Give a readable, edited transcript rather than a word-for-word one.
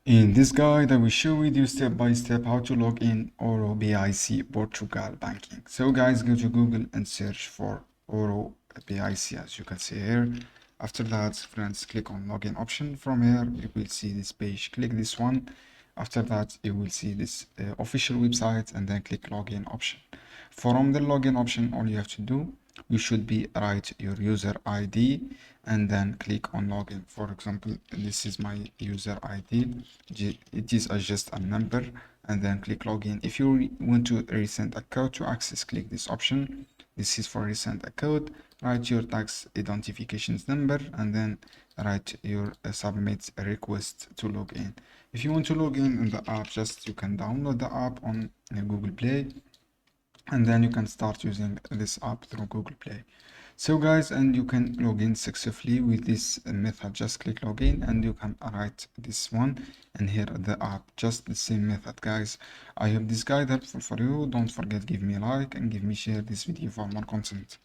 In this guide, I will show with you step by step how to log in EuroBic Portugal banking. So guys, go to Google and search for EuroBic as you can see here. After that, friends, click on login option. From here, you will see this page. Click this one. After that, you will see this official website and then click login option. From the login option, all you have to do, you should be write your user ID and then click on login. For example, this is my user ID. It is just a number and then click login. If you want to resend a code to access, click this option. This is for resend a code. Write your tax identifications number and then write your submit a request to log in. If you want to log in the app, just you can download the app on Google Play and then you can start using this app through Google Play. So guys, and you can log in successfully with this method. Just click login and you can write this one and here the app, just the same method. Guys, I hope this guide helpful for you. Don't forget, give me a like and give me share this video for more content.